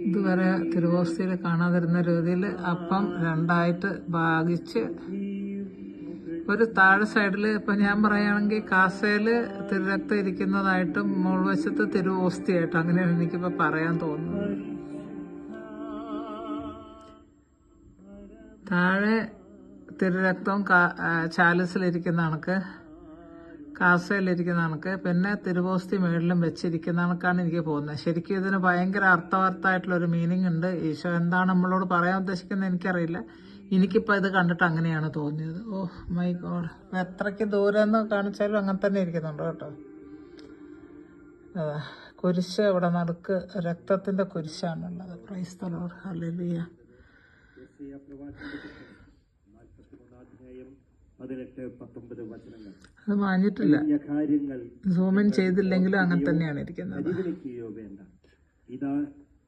ഇതുവരെ തിരുവോസ്തിയിൽ കാണാതിരുന്ന രീതിയിൽ അപ്പം രണ്ടായിട്ട് ഭാഗിച്ച് ഒരു താഴെ സൈഡിൽ ഇപ്പം ഞാൻ പറയുകയാണെങ്കിൽ കാസയിൽ തിരുരക്തം ഇരിക്കുന്നതായിട്ടും മുൾവശത്ത് തിരുവോസ്തിയായിട്ടും അങ്ങനെയാണ് എനിക്കിപ്പോൾ പറയാൻ തോന്നുന്നത്. താഴെ തിരുരക്തം ചാലിസിലിരിക്കുന്ന കണക്ക്, കാസയിലിരിക്കുന്ന കണക്ക്, പിന്നെ തിരുവോസ്തി മേളിലും വെച്ചിരിക്കുന്ന കണക്കാണ് എനിക്ക് പോകുന്നത്. ശരിക്കും ഇതിന് ഭയങ്കര അർത്ഥവത്തായിട്ടുള്ളൊരു മീനിങ് ഉണ്ട്. ഈശോ എന്താണ് നമ്മളോട് പറയാൻ ഉദ്ദേശിക്കുന്നത് എനിക്കറിയില്ല. എനിക്കിപ്പോൾ ഇത് കണ്ടിട്ട് അങ്ങനെയാണ് തോന്നിയത്. ഓ മൈ ഗോഡ്, എത്രയ്ക്ക് ദൂരം എന്ന് കാണിച്ചാലും അങ്ങനെ തന്നെ ഇരിക്കുന്നുണ്ട് കേട്ടോ. കുരിശ് ഇവിടെ നടുക്ക് രക്തത്തിൻ്റെ കുരിശാണുള്ളത്. Praise the Lord, hallelujah. അത് മാഞ്ഞിട്ടില്ല, സൂമിൻ ചെയ്തില്ലെങ്കിലും അങ്ങനെ തന്നെയാണ് ഇരിക്കുന്നത്. ഇതാ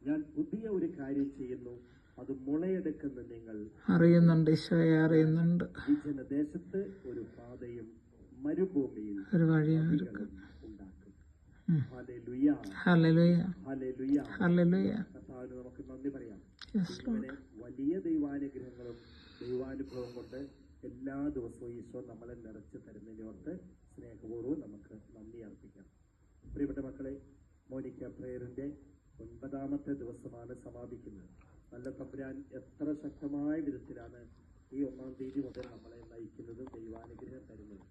ഞാൻ പുതിയ ഒരു കാര്യം ചെയ്യുന്നു, അത് മുളയെടുക്കുന്ന നിങ്ങൾ അറിയുന്നുണ്ട്. ഈശോയെ അറിയുന്നുണ്ട്. ദേശത്ത് ഒരു പാതയും മരുഭൂമിയിൽ ഒരു വഴിയും ഉണ്ടാക്കും. Hallelujah, hallelujah, hallelujah, hallelujah. കർത്താവിന് നമുക്ക് നന്ദി പറയാം. വലിയ ദൈവാനുഗ്രഹങ്ങളും ദൈവാനുഭവം കൊണ്ട് എല്ലാ ദിവസവും ഈശോ നമ്മളെ നിറച്ച് തരുന്നതിനോർത്ത് സ്നേഹപൂർവ്വം നമുക്ക് നന്ദി അർപ്പിക്കാം. പ്രിയപ്പെട്ട മക്കളെ, മോനിക്ക പ്രേയറിന്റെ 9ാമത്തെ ദിവസമാണ് സമാപിക്കുന്നത്. നല്ല തമ്പുരാൻ എത്ര ശക്തമായ വിധത്തിലാണ് ഈ 1-ാം തീയതി മുതൽ നമ്മളെ നയിക്കുന്നത്, ദൈവാനുഗ്രഹം തരുന്നത്.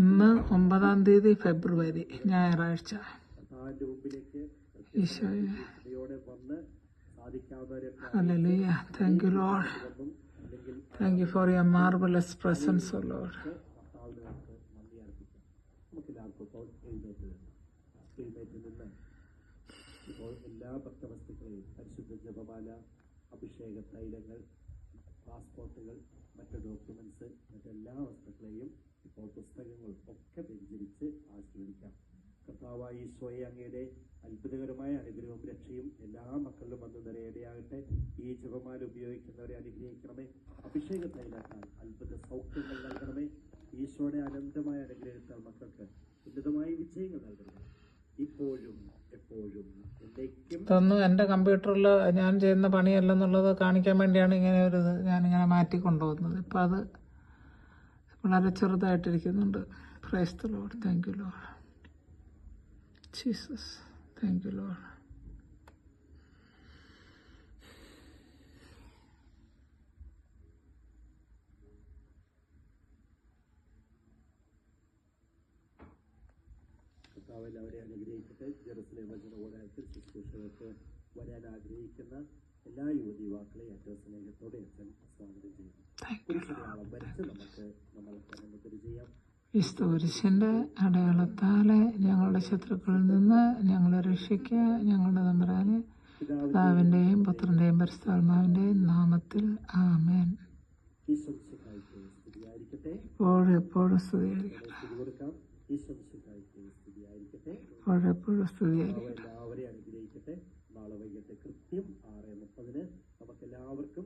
ഇന്ന് 9-ാം തീയതി ഫെബ്രുവരി, ഞായറാഴ്ച. കർത്താവിന്റെ മുമ്പിലേക്ക് യോടെ വന്ന് സാധിക്കാവുന്നവരൊക്കെ hallelujah. Thank you Lord. Thank you for your marvelous presence, O Lord. ഇപ്പോൾ എല്ലാ ഭക്തവസ്തുക്കളെയും, പരിശുദ്ധ ജപമാല, അഭിഷേക തൈലങ്ങൾ, പാസ്പോർട്ടുകൾ, മറ്റ് ഡോക്യുമെന്റ്സ്, മറ്റെല്ലാ വസ്തുക്കളെയും ഇപ്പോൾ പുസ്തകങ്ങളും ഒക്കെ വ്യഞ്ചരിച്ച് ആശീർവദിക്കാം. കർത്താവായ ഈശോയെ, അങ്ങയുടെ അത്ഭുതകരമായ അനുഗ്രഹവും രക്ഷയും എല്ലാ മക്കളിലും വന്നു നിറയടയാകട്ടെ. ഈ ജപമാല ഉപയോഗിക്കുന്നവരെ അനുഗ്രഹിക്കണമേ. അഭിഷേക തൈലത്താൽ അത്ഭുത സൗഖ്യങ്ങൾ നൽകണമേ. ഈശോയുടെ അനന്തമായ അനുഗ്രഹത്താൽ മക്കൾക്ക് ഉന്നതമായ വിജയങ്ങൾ നൽകണമേ, ഇപ്പോഴും എപ്പോഴും എന്നേക്കും. ഇതൊന്നും എൻ്റെ കമ്പ്യൂട്ടറിൽ ഞാൻ ചെയ്യുന്ന പണിയല്ലെന്നുള്ളത് കാണിക്കാൻ വേണ്ടിയാണ് ഇങ്ങനെ ഒരു ഇത് ഞാനിങ്ങനെ മാറ്റിക്കൊണ്ടുപോകുന്നത്. ഇപ്പം അത് വളരെ ചെറുതായിട്ടിരിക്കുന്നുണ്ട്. Praise the Lord. Thank you Lord Jesus. Thank you Lord. കർത്താവ് എല്ലാവരെയും അനുഗ്രഹിക്കട്ടെ. ജെറുസലേം വചന ഓടായത്തിൽ ശുശ്രൂഷകൾക്ക് വരാൻ ആഗ്രഹിക്കുന്ന എല്ലാ യുവതിയുവാക്കളെയും ഏറ്റവും സ്നേഹത്തോടെ അച്ഛൻ സ്വാഗതം ചെയ്യുന്നു. കുരിശടയാളം വരച്ച് നമ്മൾക്ക് മുദ്ര ചെയ്യാം. ക്രിസ്തുകുരിശിൻ്റെ അടയാളത്താലെ ഞങ്ങളുടെ ശത്രുക്കളിൽ നിന്ന് ഞങ്ങളെ രക്ഷിക്കുക. ഞങ്ങളുടെ തമ്പുരാനെ, പിതാവിൻ്റെയും പുത്രൻ്റെയും പരിശുദ്ധാത്മാവിൻ്റെയും നാമത്തിൽ ആമേൻ. ഇപ്പോഴും എപ്പോഴും സ്തുതിയായിരിക്കട്ടെ. എപ്പോഴെപ്പോഴും സ്തുതിയായിരിക്കട്ടെ. എല്ലാവരെയും അനുഗ്രഹിക്കട്ടെ. നാളെ വൈകിട്ട് കൃത്യം 6:30 നമുക്ക് എല്ലാവർക്കും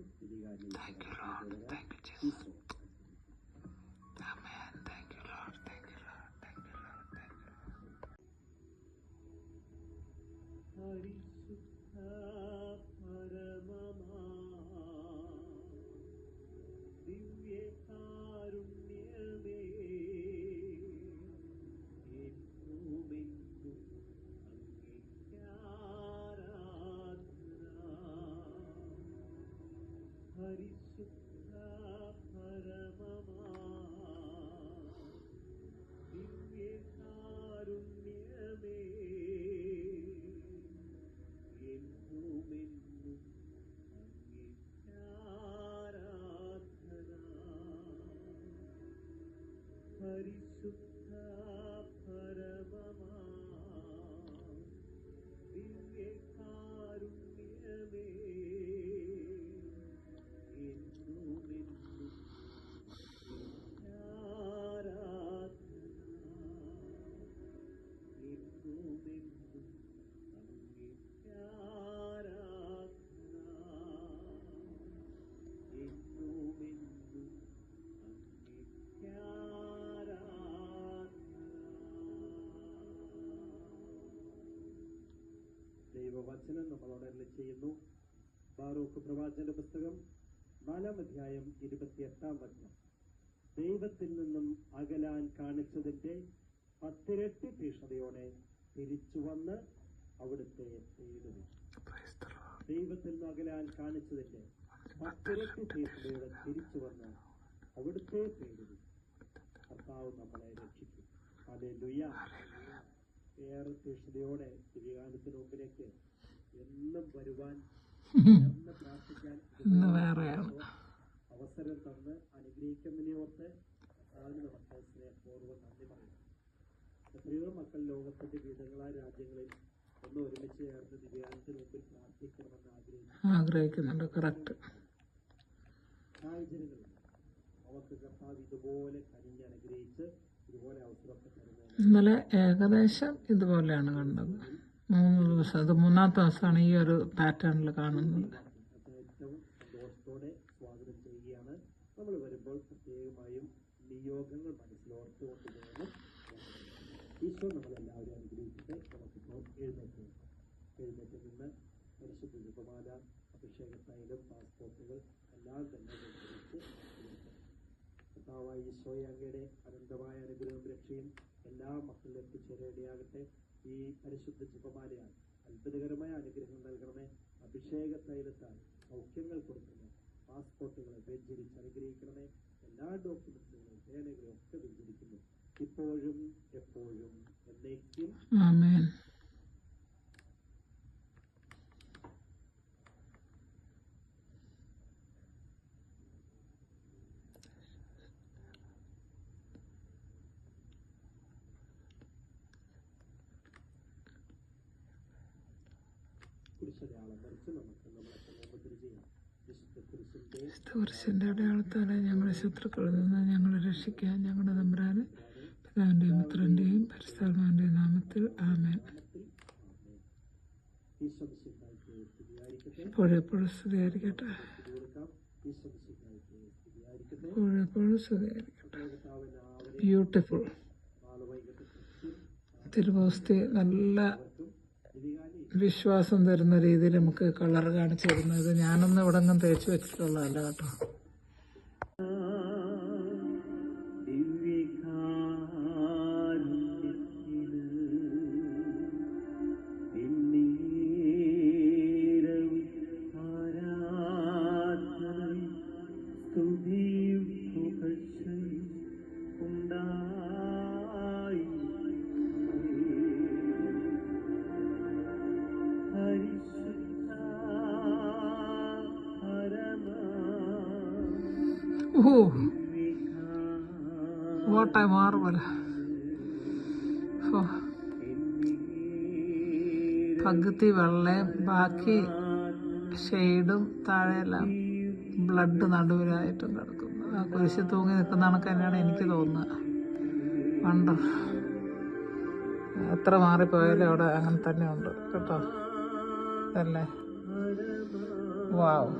പരിശുദ്ധ പരമമാ ദൈവവചനം നമ്മളോട് അരുളി ചെയ്യുന്നു. ബാറൂക്ക് പ്രവാചകന്റെ പുസ്തകം 4-ാം അധ്യായം 28-ാം വചനം. ദൈവത്തിൽ നിന്നും അകലാൻ കാണിച്ചതിന്റെ 10 ഇരട്ടി തീക്ഷ്ണതയോടെ തിരിച്ചു വന്ന് അവിടുത്തെ തേടുവിൻ. ദൈവത്തിൽ നിന്ന് അകലാൻ കാണിച്ചതിന്റെ 10 ഇരട്ടി തീക്ഷ്ണതയോടെ തിരിച്ചു വന്ന് അവിടുത്തെ തേടുവിൻ. കർത്താവ് നമ്മളെ രക്ഷിക്കും. ഹല്ലേലൂയ. ഏറെ തീക്ഷ്ണതയോടെ ദിവ്യകാലത്തിന് മുമ്പിലേക്ക് എന്നും വരുവാൻ പ്രാർത്ഥിക്കാൻ അവസരം തന്ന് അനുഗ്രഹിക്കുന്നതിനെ ഓർത്ത് കർത്താവിന് നമുക്ക് സ്നേഹപൂർവ്വം നന്ദി പറയാം. എത്രയോ മക്കൾ ലോകത്തിന്റെ വിവിധങ്ങളായ രാജ്യങ്ങളിൽ ഒന്ന് ഒരുമിച്ച് ചേർന്ന് ദിവ്യകാലത്തിന് മുമ്പിൽ പ്രാർത്ഥിക്കണമെന്ന് ആഗ്രഹിക്കുന്നുണ്ട്. കറക്റ്റ് സാഹചര്യങ്ങളിൽ അവർക്ക് കർത്താവ് ഇതുപോലെ കനിഞ്ഞ് അനുഗ്രഹിച്ച് ഇതുപോലെ അവസരമൊക്കെ തരുന്നത്. ഇന്നലെ ഏകദേശം ഇതുപോലെയാണ് കണ്ടത്. 3 ദിവസം, അത് 3-ാമത്തെ ദിവസമാണ് ഈ ഒരു പാറ്റേണിൽ കാണുന്നത്. ഏറ്റവും സന്തോഷത്തോടെ സ്വാഗതം ചെയ്യുകയാണ്. നമ്മൾ വരുമ്പോൾ പ്രത്യേകമായും നിയോഗങ്ങൾ മനസ്സിലോർത്തുകൊണ്ട് വേണം. ഈശോ നമ്മളെല്ലാവരും അനുഗ്രഹിച്ചിട്ട് നമുക്കിപ്പോൾ എഴുന്നേറ്റ് നിന്ന് പരിശുദ്ധ ജപമാല, അഭിഷേകത്തൈലം, പാസ്പോർട്ടുകൾ എല്ലാം തന്നെ കർത്താവായ ഈശോയെ അങ്ങയുടെ അനന്തമായ അനുഗ്രഹവും രക്ഷയും എല്ലാ മക്കളിലും എത്തിച്ചേരേണ്ടയാകട്ടെ. ഈ പരിശുദ്ധ ജപമാലയാൽ അത്ഭുതകരമായ അനുഗ്രഹം നൽകണമേ. അഭിഷേക തൈലത്താൽ സൗഖ്യങ്ങൾ കൊടുക്കണമേ. പാസ്പോർട്ടുകളെ വെഞ്ചരിച്ച് അനുഗ്രഹിക്കണമേ. എല്ലാ ഡോക്യുമെന്റുകളും രേഖകളും ഒക്കെ വെഞ്ചരിക്കുന്നു, ഇപ്പോഴും എപ്പോഴും എന്നേക്കും. ആമേൻ. കുരിശിന്റെ അടയാളത്താലെ ഞങ്ങളുടെ ശത്രുക്കളിൽ നിന്ന് ഞങ്ങളെ രക്ഷിക്കാൻ ഞങ്ങളുടെ തമ്പുരാനെ, പിതാവിന്റെയും പുത്രന്റെയും പരിശുദ്ധാത്മാവിന്റെയും നാമത്തിൽ ആമേൻ. ഇപ്പോഴെപ്പോഴും സ്തുതിയായിരിക്കട്ടെ. ഇപ്പോഴെപ്പോഴും സ്തുതിയായിരിക്കട്ടെ. ബ്യൂട്ടിഫുൾ തിരുവോസ്തി നല്ല വിശ്വാസം തരുന്ന രീതിയിൽ നമുക്ക് കളർ കാണിച്ചു തരുന്നത്. ഞാനൊന്നും ഇവിടെ ഒന്നും തേച്ച് വെച്ചിട്ടുള്ളതല്ല കേട്ടോ. Oh, what a marvel. Oh. പകുതി വെള്ളയും ബാക്കി ഷെയ്ഡും താഴെയെല്ലാം ബ്ലഡ് നടുവിലായിട്ടും കിടക്കുന്നു. ആ കുരിശ് തൂങ്ങി നിൽക്കുന്ന കണക്ക് തന്നെയാണ് എനിക്ക് തോന്നുന്നത്. ഉണ്ട്, എത്ര മാറിപ്പോയാലും അവിടെ അങ്ങനെ തന്നെ ഉണ്ട് കേട്ടോ. അല്ലേ? വാവ്.